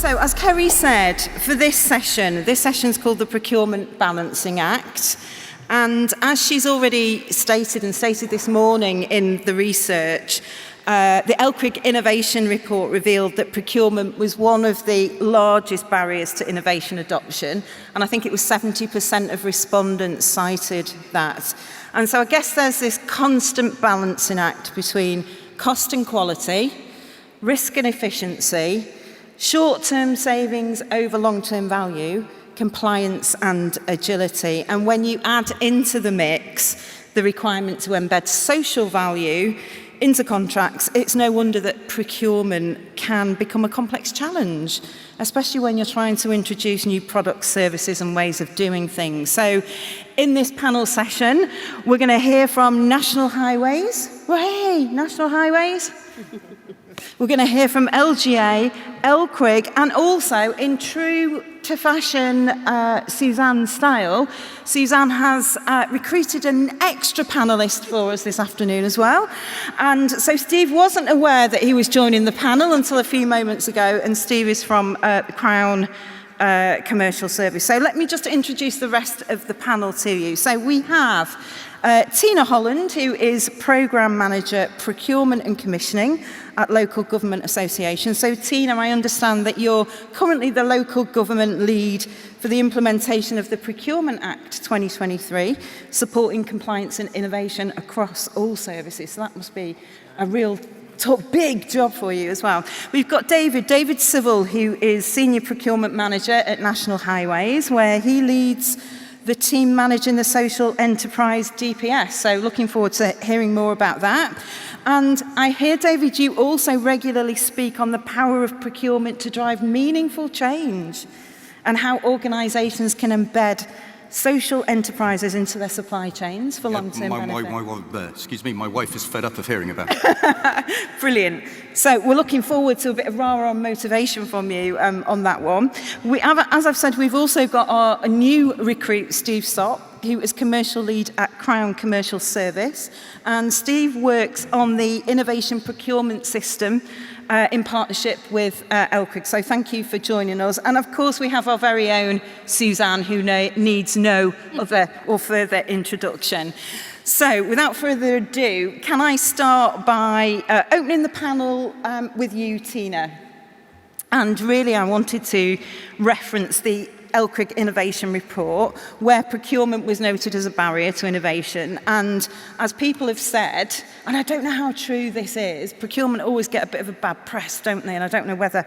So, as Kerry said, for this session's called the Procurement Balancing Act. And as she's already stated this morning in the research, the LCRIG Innovation Report revealed that procurement was one of the largest barriers to innovation adoption. And I think it was 70% of respondents cited that. And so I guess there's this constant balancing act between cost and quality, risk and efficiency, short-term savings over long-term value, compliance and agility. And when you add into the mix the requirement to embed social value into contracts, it's no wonder that procurement can become a complex challenge, especially when you're trying to introduce new products, services and ways of doing things. So in this panel session, we're going to hear from National Highways. Well, hey, National Highways. We're going to hear from LGA, LCRIG, and also, in true to fashion Susanne style, Susanne has recruited an extra panellist for us this afternoon as well. And so Steve wasn't aware that he was joining the panel until a few moments ago, and Steve is from the Crown Commercial Service. So let me just introduce the rest of the panel to you. So we have Tina Holland, who is Programme Manager, Procurement and Commissioning at Local Government Association. So Tina, I understand that you're currently the local government lead for the implementation of the Procurement Act 2023, supporting compliance and innovation across all services. So that must be a real big job for you as well. We've got David Civil, who is Senior Procurement Manager at National Highways, where he leads the team managing the social enterprise DPS. So looking forward to hearing more about that. And I hear, David, you also regularly speak on the power of procurement to drive meaningful change and how organisations can embed social enterprises into their supply chains for long-term benefit. My wife is fed up of hearing about it. Brilliant. So we're looking forward to a bit of rah-rah motivation from you on that one. We have, as I've said, we've also got a new recruit, Steve Sopp, who is commercial lead at Crown Commercial Service. And Steve works on the innovation procurement system in partnership with LCRIG. So thank you for joining us. And of course, we have our very own Susanne, who needs no other or further introduction. So without further ado, can I start by opening the panel with you, Tina? And really, I wanted to reference the LCRIG Innovation Report, where procurement was noted as a barrier to innovation. And as people have said, and I don't know how true this is, procurement always get a bit of a bad press, don't they? And I don't know whether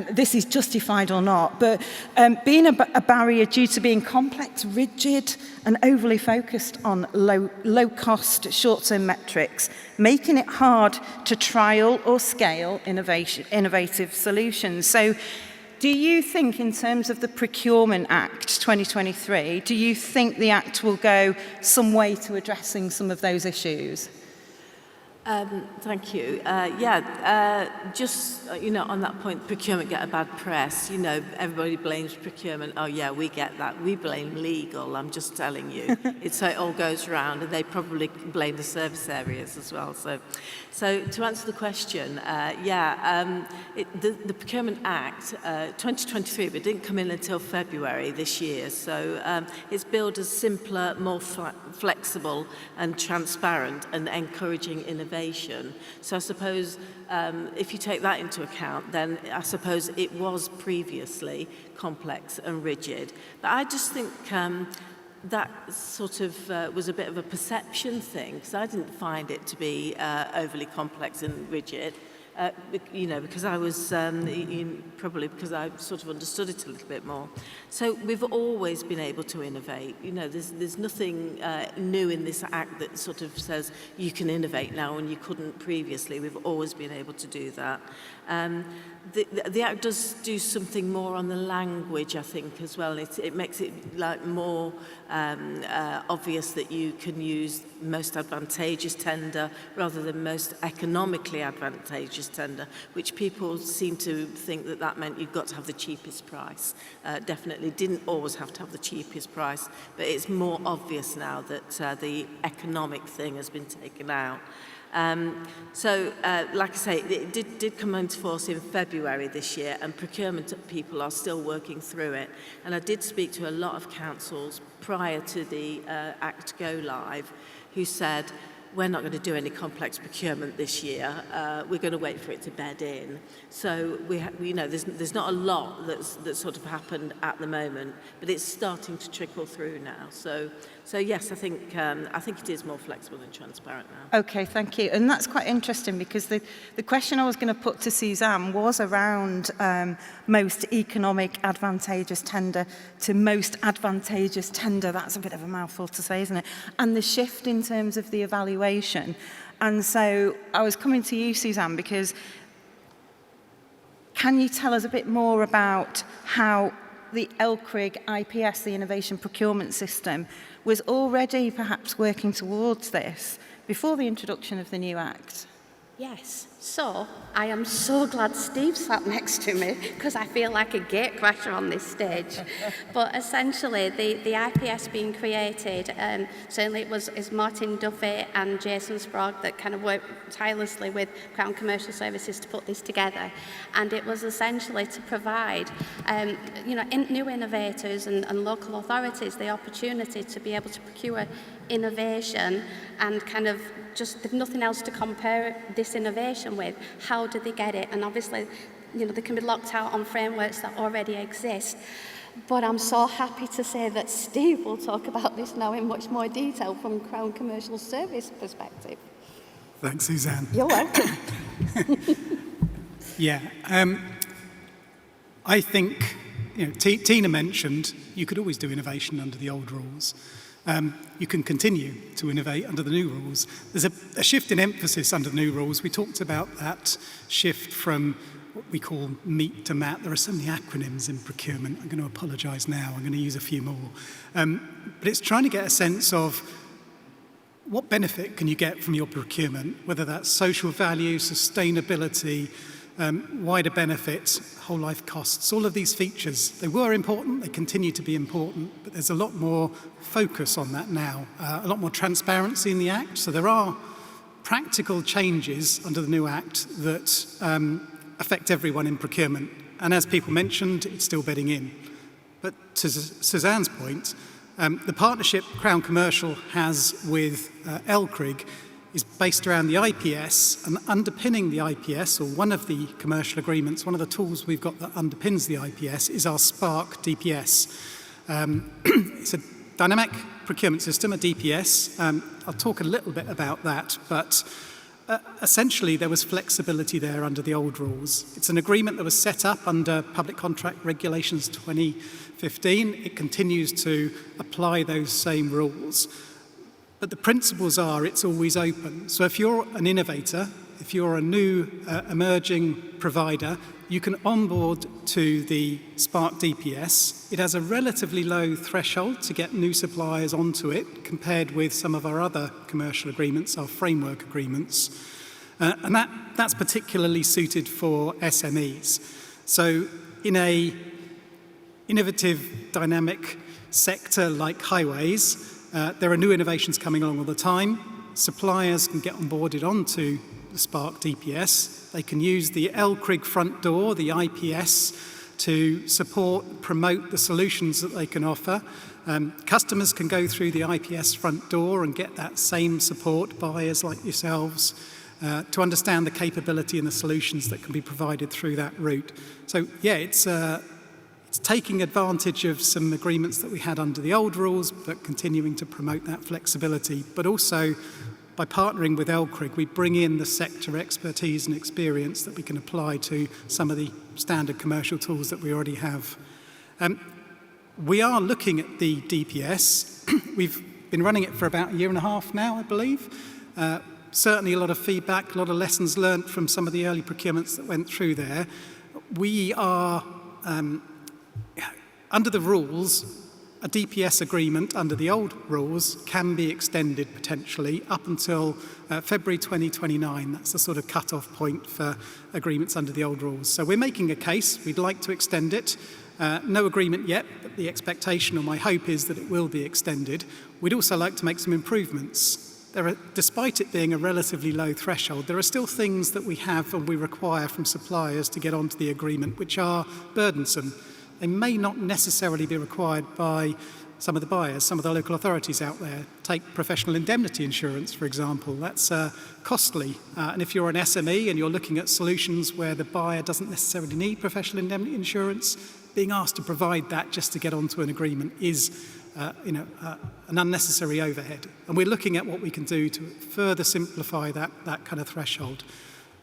this is justified or not. But being a barrier due to being complex, rigid, and overly focused on low-cost, short-term metrics, making it hard to trial or scale innovative solutions. So, do you think, in terms of the Procurement Act 2023, do you think the Act will go some way to addressing some of those issues? Thank you. Just, on that point, procurement get a bad press. Everybody blames procurement. Oh, yeah, we get that. We blame legal, I'm just telling you. So it all goes around, and they probably blame the service areas as well. So to answer the question, the Procurement Act 2023, but it didn't come in until February this year. So it's billed as simpler, more flexible and transparent and encouraging innovation. So I suppose if you take that into account, then I suppose it was previously complex and rigid. But I just think that sort of was a bit of a perception thing, because I didn't find it to be overly complex and rigid. Because I was, probably because I sort of understood it a little bit more. So we've always been able to innovate. There's nothing new in this act that sort of says you can innovate now and you couldn't previously. We've always been able to do that. The Act does do something more on the language, I think, as well. It makes it more obvious that you can use most advantageous tender rather than most economically advantageous advantageous tender, which people seem to think that that meant you've got to have the cheapest price. Definitely didn't always have to have the cheapest price, but it's more obvious now that the economic thing has been taken out. Like I say, it did come into force in February this year, and procurement people are still working through it. And I did speak to a lot of councils prior to the Act go live who said, we're not going to do any complex procurement this year. We're going to wait for it to bed in. So we know there's not a lot that's sort of happened at the moment, but it's starting to trickle through now. So yes, I think it is more flexible and transparent now. Okay, thank you. And that's quite interesting because the question I was going to put to Susanne was around most economic advantageous tender to most advantageous tender. That's a bit of a mouthful to say, isn't it? And the shift in terms of the evaluation. And so I was coming to you, Susanne, because can you tell us a bit more about how the LCRIG IPS, the Innovation Procurement System, was already perhaps working towards this before the introduction of the new Act? Yes, so I am so glad Steve sat next to me because I feel like a gatecrasher on this stage. But essentially, the IPS being created, certainly it was Martin Duffy and Jason Sprague that kind of worked tirelessly with Crown Commercial Services to put this together. And it was essentially to provide new innovators and local authorities the opportunity to be able to procure innovation and kind of just, there's nothing else to compare this innovation with. How did they get it? And obviously, they can be locked out on frameworks that already exist. But I'm so happy to say that Steve will talk about this now in much more detail from Crown Commercial Service perspective. Thanks, Susanne. You're welcome. Yeah, I think, Tina mentioned you could always do innovation under the old rules. You can continue to innovate under the new rules. There's a shift in emphasis under the new rules. We talked about that shift from what we call meat to mat. There are so many acronyms in procurement. I'm going to apologise now. I'm going to use a few more. But it's trying to get a sense of what benefit can you get from your procurement, whether that's social value, sustainability, wider benefits, whole life costs, all of these features. They were important, they continue to be important, but there's a lot more focus on that now, a lot more transparency in the Act. So there are practical changes under the new Act that affect everyone in procurement. And as people mentioned, it's still bedding in. But to Suzanne's point, the partnership Crown Commercial has with LCRIG is based around the IPS, and underpinning the IPS, or one of the commercial agreements, one of the tools we've got that underpins the IPS is our Spark DPS. It's a dynamic procurement system, a DPS. I'll talk a little bit about that, but essentially there was flexibility there under the old rules. It's an agreement that was set up under Public Contract Regulations 2015. It continues to apply those same rules. But the principles are it's always open. So if you're an innovator, if you're a new emerging provider, you can onboard to the Spark DPS. It has a relatively low threshold to get new suppliers onto it compared with some of our other commercial agreements, our framework agreements. And that's particularly suited for SMEs. So in a innovative, dynamic sector like highways, there are new innovations coming along all the time. Suppliers can get onboarded onto the Spark DPS. They can use the LCRIG front door, the IPS, to support, promote the solutions that they can offer. Customers can go through the IPS front door and get that same support, buyers like yourselves, to understand the capability and the solutions that can be provided through that route. So yeah, it's taking advantage of some agreements that we had under the old rules, but continuing to promote that flexibility. But also, by partnering with LCRIG, we bring in the sector expertise and experience that we can apply to some of the standard commercial tools that we already have. We are looking at the DPS. We've been running it for about a year and a half now, I believe. Certainly a lot of feedback, a lot of lessons learned from some of the early procurements that went through there. We are under the rules, a DPS agreement under the old rules can be extended potentially up until February 2029. That's the sort of cut-off point for agreements under the old rules. So we're making a case. We'd like to extend it. No agreement yet, but the expectation or my hope is that it will be extended. We'd also like to make some improvements. Despite it being a relatively low threshold, there are still things that we have and we require from suppliers to get onto the agreement which are burdensome. They may not necessarily be required by some of the buyers, some of the local authorities out there. Take professional indemnity insurance, for example. That's costly. And if you're an SME and you're looking at solutions where the buyer doesn't necessarily need professional indemnity insurance, being asked to provide that just to get onto an agreement is an unnecessary overhead. And we're looking at what we can do to further simplify that kind of threshold.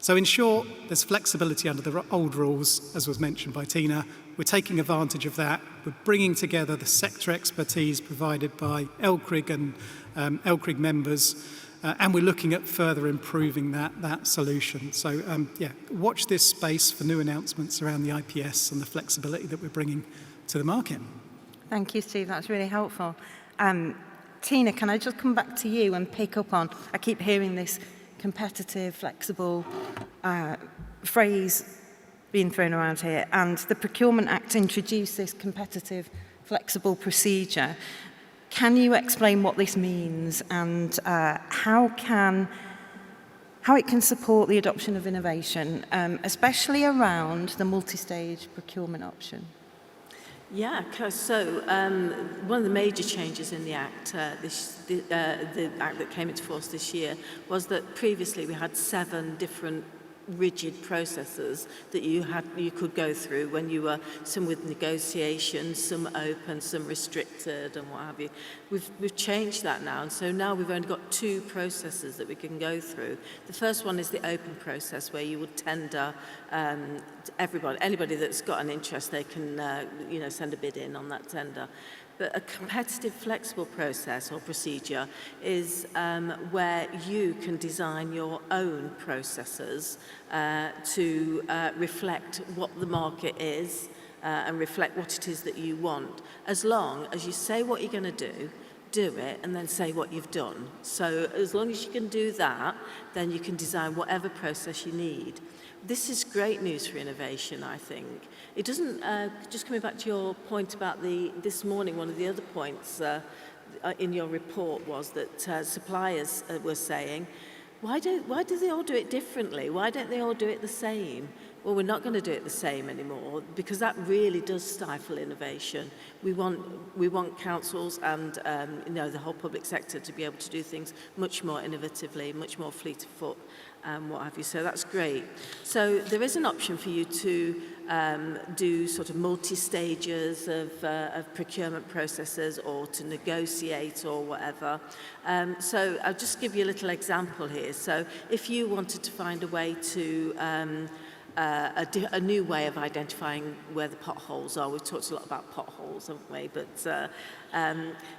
So in short, there's flexibility under the old rules, as was mentioned by Tina. We're taking advantage of that. We're bringing together the sector expertise provided by LCRIG and LCRIG members, and we're looking at further improving that solution. So watch this space for new announcements around the IPS and the flexibility that we're bringing to the market. Thank you, Steve. That's really helpful. Tina, can I just come back to you and pick up on, I keep hearing this competitive, flexible phrase being thrown around here, and the Procurement Act introduced this competitive, flexible procedure. Can you explain what this means and how it can support the adoption of innovation, especially around the multi-stage procurement option? Yeah, so one of the major changes in the Act, the Act that came into force this year, was that previously we had 7 different rigid processes that you could go through when you were, some with negotiations, some open, some restricted, and what have you. We've changed that now, and so now we've only got 2 processes that we can go through. The first one is the open process, where you would tender anybody that's got an interest, they can send a bid in on that tender. But a competitive flexible process or procedure is where you can design your own processes to reflect what the market is and reflect what it is that you want, as long as you say what you're going to do it, and then say what you've done. So as long as you can do that, then you can design whatever process you need. This is great news for innovation, I think. It doesn't, just coming back to your point about this morning, one of the other points in your report was that suppliers were saying, why do they all do it differently? Why don't they all do it the same? Well, we're not going to do it the same anymore, because that really does stifle innovation. We want councils and the whole public sector to be able to do things much more innovatively, much more fleet of foot, what have you. So that's great. So there is an option for you to do sort of multi-stages of procurement processes, or to negotiate or whatever. So I'll just give you a little example here. So if you wanted to find a way to a new way of identifying where the potholes are. We've talked a lot about potholes, haven't we? But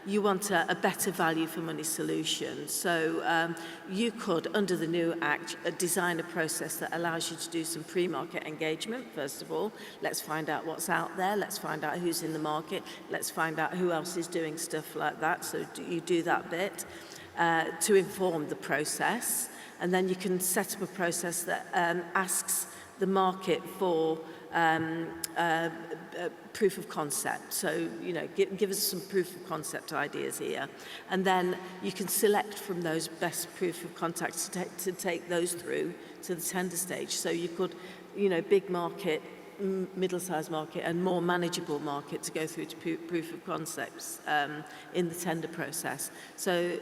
you want a better value for money solution. So you could, under the new Act, design a process that allows you to do some pre-market engagement, first of all. Let's find out what's out there. Let's find out who's in the market. Let's find out who else is doing stuff like that. So you do that bit to inform the process. And then you can set up a process that asks the market for proof of concept. So, give us some proof of concept ideas here. And then you can select from those best proof of concepts to take those through to the tender stage. So you could, big market, middle-sized market, and more manageable market to go through to proof of concepts in the tender process. So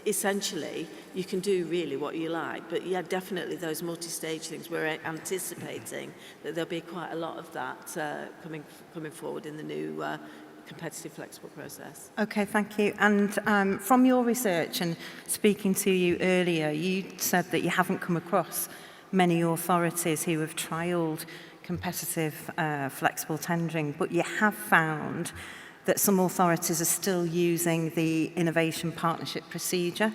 essentially, you can do really what you like, but yeah, definitely those multi-stage things, we're anticipating that there'll be quite a lot of that coming forward in the new competitive flexible process. Okay, thank you. And from your research and speaking to you earlier, you said that you haven't come across many authorities who have trialled competitive flexible tendering, but you have found that some authorities are still using the innovation partnership procedure.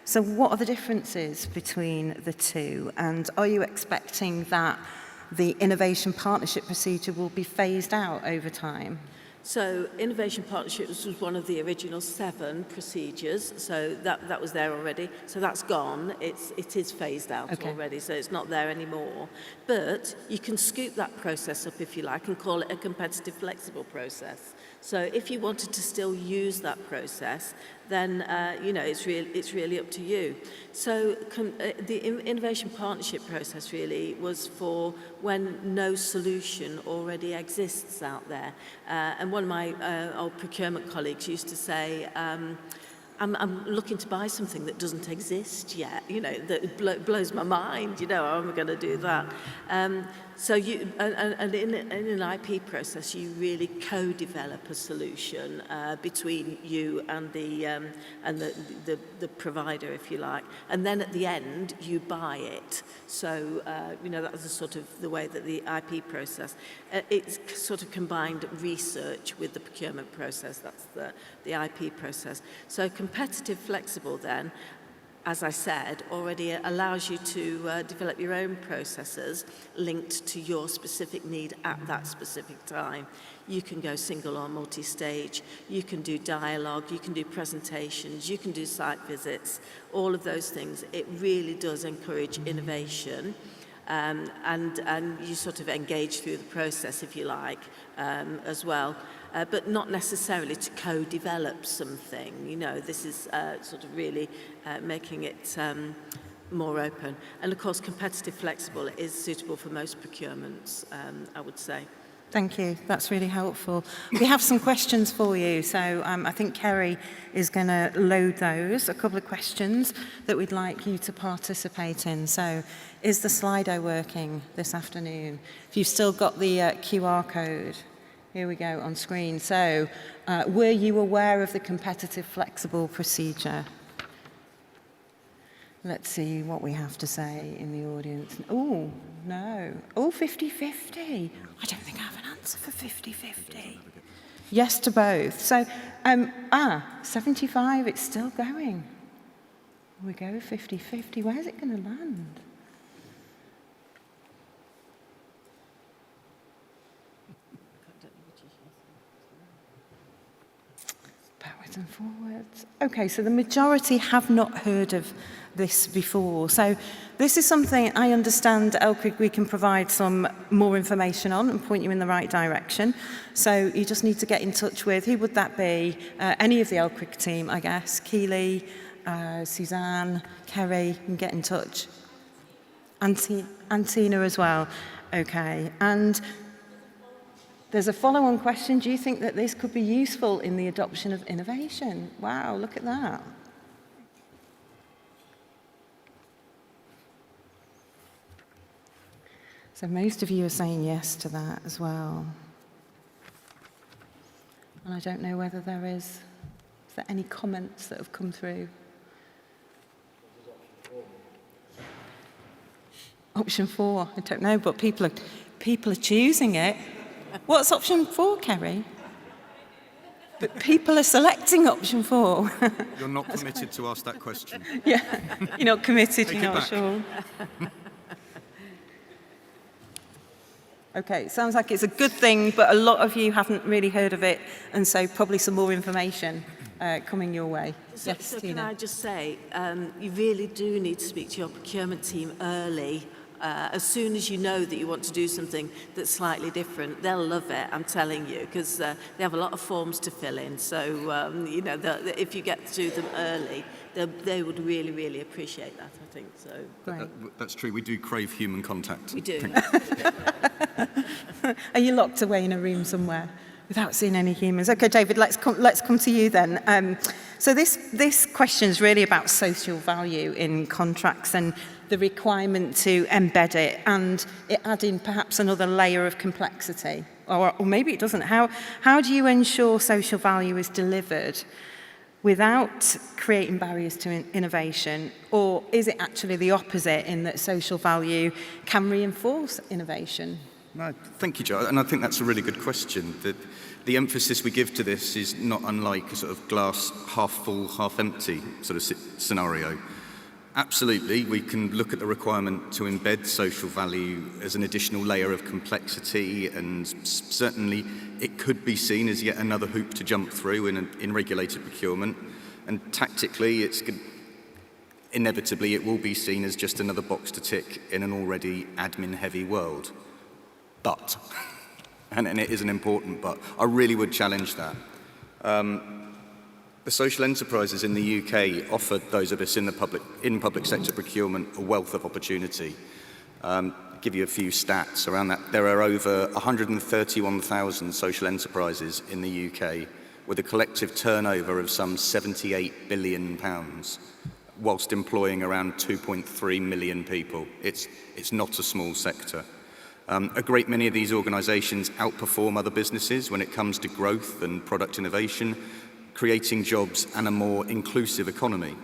So what are the differences between the two? And are you expecting that the innovation partnership procedure will be phased out over time? So innovation partnerships was one of the original 7 procedures, so that was there already. So that's gone. It is phased out already, so it's not there anymore. But you can scoop that process up if you like and call it a competitive flexible process. So if you wanted to still use that process, then it's really up to you. So the innovation partnership process really was for when no solution already exists out there. And one of my old procurement colleagues used to say, I'm looking to buy something that doesn't exist yet, that blows my mind, how am I going to do that? So in an IP process, you really co-develop a solution between you and the provider, if you like, and then at the end you buy it. So that's sort of the way that the IP process. It's sort of combined research with the procurement process. That's the IP process. So competitive flexible then, as I said, already allows you to develop your own processes linked to your specific need at that specific time. You can go single or multi-stage, you can do dialogue, you can do presentations, you can do site visits, all of those things. It really does encourage innovation. And you sort of engage through the process, if you like, as well. But not necessarily to co-develop something. This is sort of really making it more open. And of course, competitive flexible is suitable for most procurements, I would say. Thank you. That's really helpful. We have some questions for you. So I think Kerry is going to load those, a couple of questions that we'd like you to participate in. So is the Slido working this afternoon? If you've still got the QR code, here we go on screen. So were you aware of the competitive flexible procedure? Let's see what we have to say in the audience. Oh, no. Oh, 50-50. I don't think I have an answer for 50-50. Yes to both. So, 75, it's still going. We go 50-50. Where's it going to land? Backwards and forwards. Okay, so the majority have not heard of this before. So this is something I understand LCRIG we can provide some more information on and point you in the right direction. So you just need to get in touch with, who would that be? Any of the LCRIG team, I guess. Keely, Susanne, Kerry, can get in touch. Antina as well. Okay, and there's a follow-on question. Do you think that this could be useful in the adoption of innovation? Wow, look at that. So most of you are saying yes to that as well. And I don't know whether is there any comments that have come through? Option 4, I don't know, but people are choosing it. What's option 4, Kerry? But people are selecting option 4. You're not permitted to ask that question. Yeah, you're not committed, you're not sure. Okay, sounds like it's a good thing, but a lot of you haven't really heard of it, and so probably some more information coming your way. So Tina. Can I just say, you really do need to speak to your procurement team early. As soon as you know that you want to do something that's slightly different, they'll love it, I'm telling you, because they have a lot of forms to fill in. So, if you get to them early, they would really, really appreciate that, I think. So. That's true. We do crave human contact. We do. Are you locked away in a room somewhere without seeing any humans? Okay, David, let's come to you then. So this question is really about social value in contracts and the requirement to embed it and it adding perhaps another layer of complexity. Or maybe it doesn't. How do you ensure social value is delivered without creating barriers to innovation? Or is it actually the opposite in that social value can reinforce innovation? No, thank you, Jo. And I think that's a really good question. The emphasis we give to this is not unlike a sort of glass half full, half empty sort of scenario. Absolutely, we can look at the requirement to embed social value as an additional layer of complexity, and certainly it could be seen as yet another hoop to jump through in regulated procurement. And tactically, inevitably it will be seen as just another box to tick in an already admin-heavy world. But, and it is an important but, I really would challenge that. The social enterprises in the UK offered those of us in public sector procurement a wealth of opportunity. Give you a few stats around that. There are over 131,000 social enterprises in the UK with a collective turnover of some £78 billion, whilst employing around 2.3 million people. It's not a small sector. A great many of these organisations outperform other businesses when it comes to growth and product innovation, creating jobs and a more inclusive economy.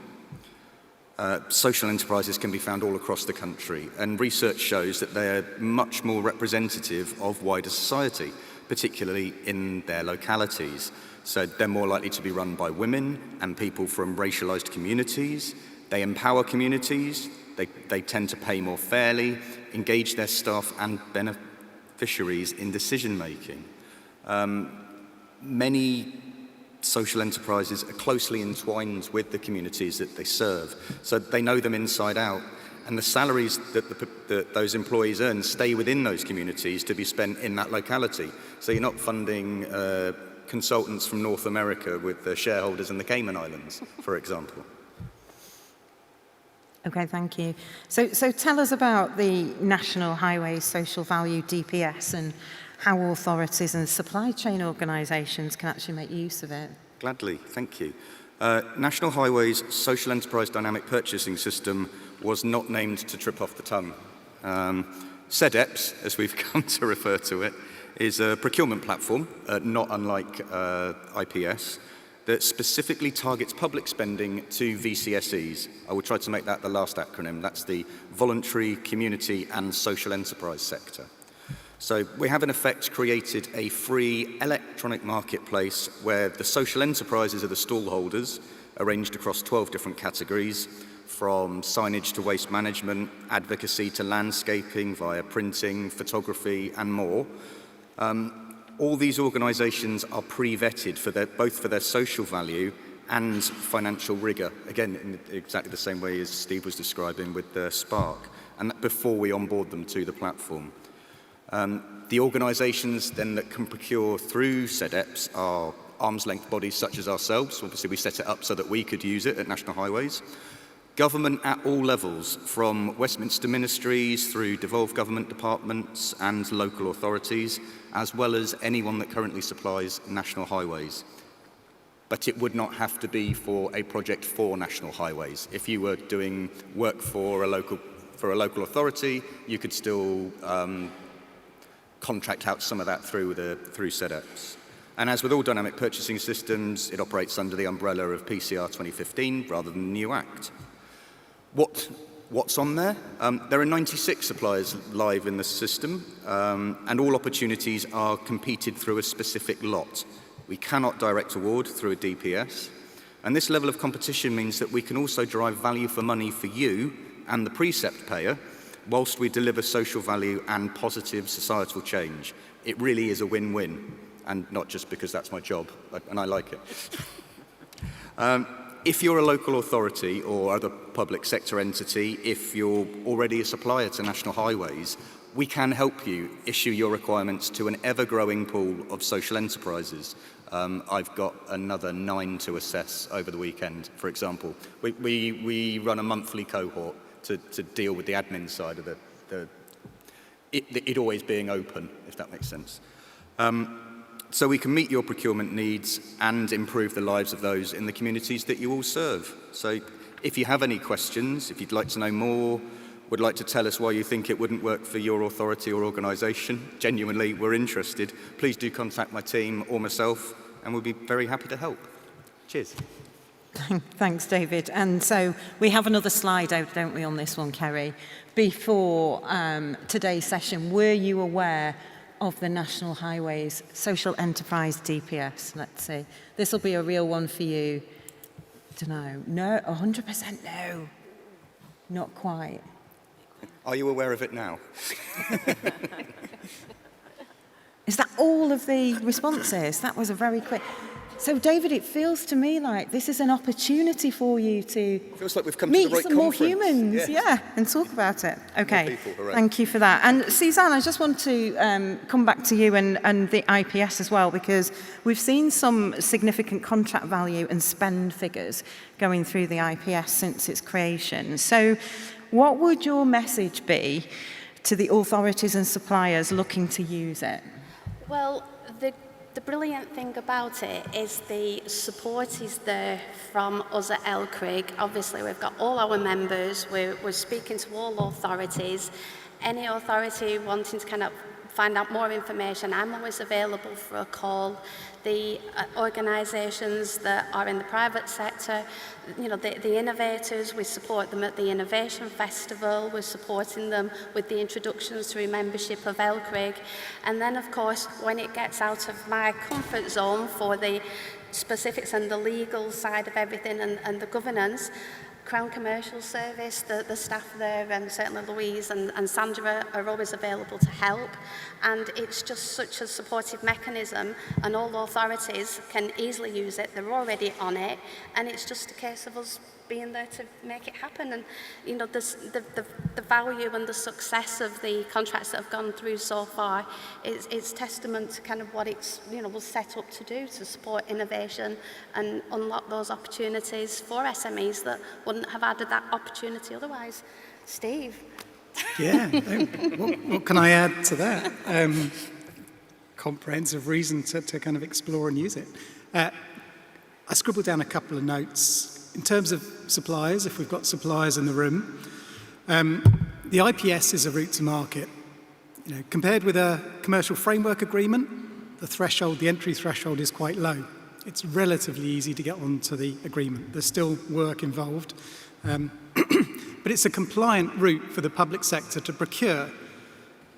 Social enterprises can be found all across the country, and research shows that they're much more representative of wider society, particularly in their localities. So they're more likely to be run by women and people from racialised communities. They empower communities, they tend to pay more fairly, engage their staff and beneficiaries in decision making. Many social enterprises are closely entwined with the communities that they serve, so they know them inside out, and the salaries that those employees earn stay within those communities to be spent in that locality. So you're not funding consultants from North America with the shareholders in the Cayman Islands, for example. Okay, thank you. So tell us about the National Highways Social Value DPS and how authorities and supply chain organisations can actually make use of it. Gladly, thank you. National Highways Social Enterprise Dynamic Purchasing System was not named to trip off the tongue. CEDEPS, as we've come to refer to it, is a procurement platform, not unlike IPS, that specifically targets public spending to VCSEs. I will try to make that the last acronym. That's the Voluntary, Community and Social Enterprise Sector. So we have in effect created a free electronic marketplace where the social enterprises are the stallholders, arranged across 12 different categories, from signage to waste management, advocacy to landscaping via printing, photography and more. All these organisations are pre-vetted both for their social value and financial rigour, again in exactly the same way as Steve was describing with the Spark, and that before we onboard them to the platform. The organisations then that can procure through CEDEPS are arm's length bodies such as ourselves. Obviously we set it up so that we could use it at National Highways. Government at all levels, from Westminster ministries through devolved government departments and local authorities, as well as anyone that currently supplies National Highways. But it would not have to be for a project for National Highways. If you were doing work for a local authority, you could still contract out some of that through CEDEPS. And as with all dynamic purchasing systems, it operates under the umbrella of PCR 2015 rather than the new Act. What's on there? There are 96 suppliers live in the system, and all opportunities are competed through a specific lot. We cannot direct award through a DPS, and this level of competition means that we can also drive value for money for you and the precept payer, whilst we deliver social value and positive societal change. It really is a win-win, and not just because that's my job, and I like it. If you're a local authority or other public sector entity, if you're already a supplier to National Highways, we can help you issue your requirements to an ever-growing pool of social enterprises. I've got another 9 to assess over the weekend, for example. We run a monthly cohort to deal with the admin side of it always being open, if that makes sense. So we can meet your procurement needs and improve the lives of those in the communities that you all serve. So if you have any questions, if you'd like to know more, would like to tell us why you think it wouldn't work for your authority or organisation, genuinely we're interested, please do contact my team or myself and we'll be very happy to help. Cheers. Thanks, David. And so we have another slide out, don't we, on this one, Kerry? Before today's session, were you aware of the National Highways Social Enterprise DPS? Let's see. This will be a real one for you. I don't know. No, 100% no. Not quite. Are you aware of it now? Is that all of the responses? That was a very quick. So, David, it feels to me like this is an opportunity for you to Feels like we've come meet to the right some more conference. humans, Yes. yeah, and talk about it. Okay, people, hooray. thank you for that. And Susanne, I just want to come back to you and the IPS as well, because we've seen some significant contract value and spend figures going through the IPS since its creation. So, what would your message be to the authorities and suppliers looking to use it? Well, the brilliant thing about it is the support is there from us at LCRIG. Obviously, we've got all our members. We're speaking to all authorities. Any authority wanting to kind of find out more information, I'm always available for a call. The organisations that are in the private sector, you know, the innovators, we support them at the Innovation Festival, we're supporting them with the introductions through membership of LCRIG. And then, of course, when it gets out of my comfort zone for the specifics and the legal side of everything and the governance, Crown Commercial Service, the staff there, and certainly Louise and Sandra are always available to help. And it's just such a supportive mechanism, and all authorities can easily use it. They're already on it, and it's just a case of us being there to make it happen. And you know, the value and the success of the contracts that have gone through so far is testament to kind of what it's, you know, was set up to do, to support innovation and unlock those opportunities for SMEs that wouldn't have had that opportunity otherwise. Steve. Yeah, what can I add to that? Comprehensive reason to kind of explore and use it. I scribbled down a couple of notes. In terms of suppliers, if we've got suppliers in the room, the IPS is a route to market. You know, compared with a commercial framework agreement, the entry threshold is quite low. It's relatively easy to get onto the agreement. There's still work involved. But it's a compliant route for the public sector to procure.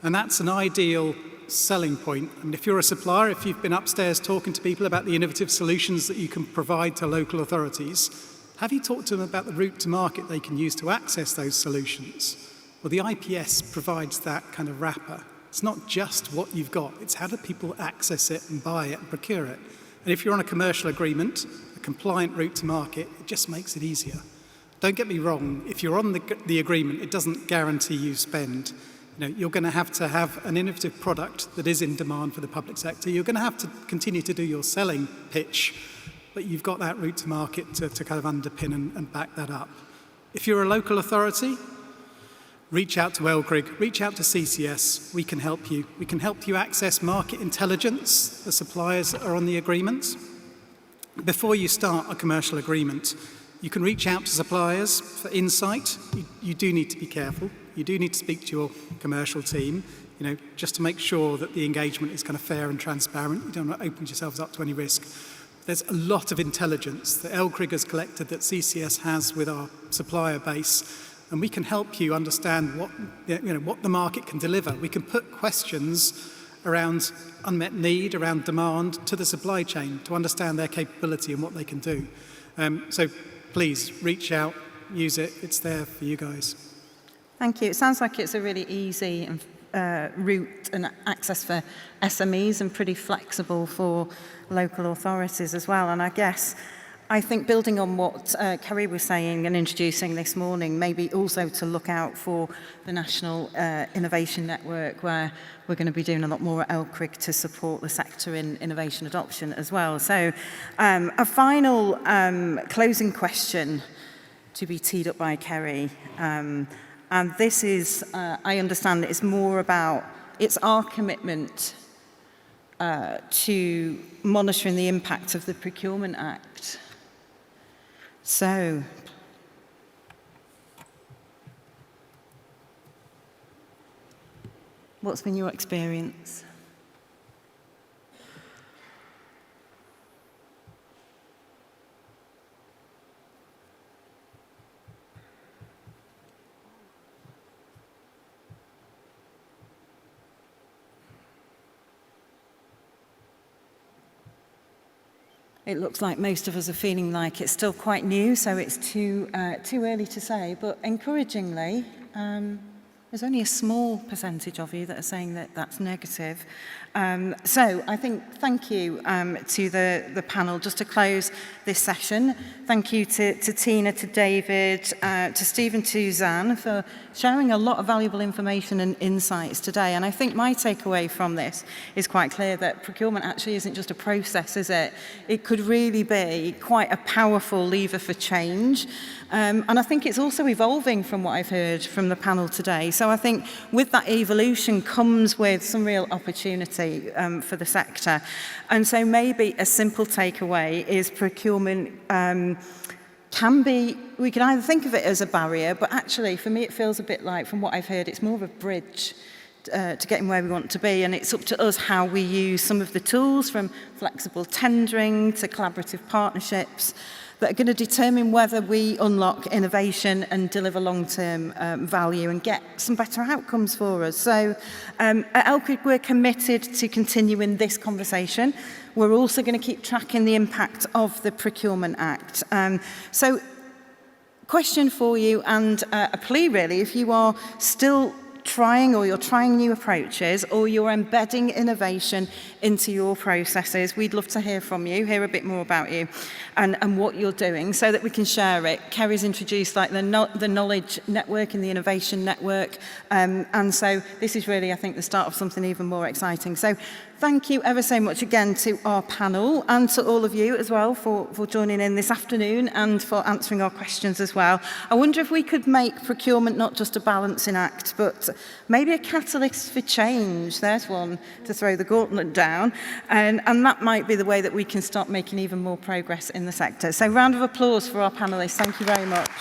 And that's an ideal selling point. I mean, if you're a supplier, if you've been upstairs talking to people about the innovative solutions that you can provide to local authorities, have you talked to them about the route to market they can use to access those solutions? Well, the IPS provides that kind of wrapper. It's not just what you've got, it's how do people access it and buy it and procure it. And if you're on a commercial agreement, a compliant route to market, it just makes it easier. Don't get me wrong, if you're on the agreement, it doesn't guarantee you spend. You know, you're going to have an innovative product that is in demand for the public sector. You're going to have to continue to do your selling pitch, but you've got that route to market to kind of underpin and back that up. If you're a local authority, reach out to LCRIG, reach out to CCS. We can help you. We can help you access market intelligence. The suppliers that are on the agreement. Before you start a commercial agreement, you can reach out to suppliers for insight. You do need to be careful. You do need to speak to your commercial team, you know, just to make sure that the engagement is kind of fair and transparent. You don't want to open yourselves up to any risk. There's a lot of intelligence that LCRIG has collected, that CCS has with our supplier base, and we can help you understand what the market can deliver. We can put questions around unmet need, around demand to the supply chain to understand their capability and what they can do. So please reach out, use it. It's there for you guys. Thank you. It sounds like it's a really easy route and access for SMEs and pretty flexible for local authorities as well. And I think building on what Kerry was saying and introducing this morning, maybe also to look out for the National Innovation Network, where we're going to be doing a lot more at LCRIG to support the sector in innovation adoption as well. So a final closing question to be teed up by Kerry. And this is, I understand that it's more about, it's our commitment to monitoring the impact of the Procurement Act. So, what's been your experience? it looks like most of us are feeling like it's still quite new, so it's too early to say. But encouragingly, there's only a small percentage of you that are saying that that's negative. So I think thank you to the panel. Just to close this session, thank you to Tina, to David, to Steve and to Susanne for sharing a lot of valuable information and insights today. And I think my takeaway from this is quite clear that procurement actually isn't just a process, is it? It could really be quite a powerful lever for change. And I think it's also evolving from what I've heard from the panel today. So I think with that evolution comes with some real opportunity for the sector. And so maybe a simple takeaway is procurement can be, we can either think of it as a barrier, but actually for me it feels a bit like, from what I've heard, it's more of a bridge to getting where we want to be, and it's up to us how we use some of the tools, from flexible tendering to collaborative partnerships, that are going to determine whether we unlock innovation and deliver long-term value and get some better outcomes for us. So at LCRIG, we're committed to continuing this conversation. We're also going to keep tracking the impact of the Procurement Act. So question for you, and a plea really, if you are still trying, or you're trying new approaches, or you're embedding innovation into your processes, we'd love to hear from you, hear a bit more about you and what you're doing, so that we can share it. Kerry's introduced like the knowledge network and the innovation network, and so this is really, I think, the start of something even more exciting. So thank you ever so much again to our panel, and to all of you as well for joining in this afternoon and for answering our questions as well. I wonder if we could make procurement not just a balancing act, but maybe a catalyst for change. There's one to throw the gauntlet down, and that might be the way that we can start making even more progress in the sector. So round of applause for our panellists. Thank you very much.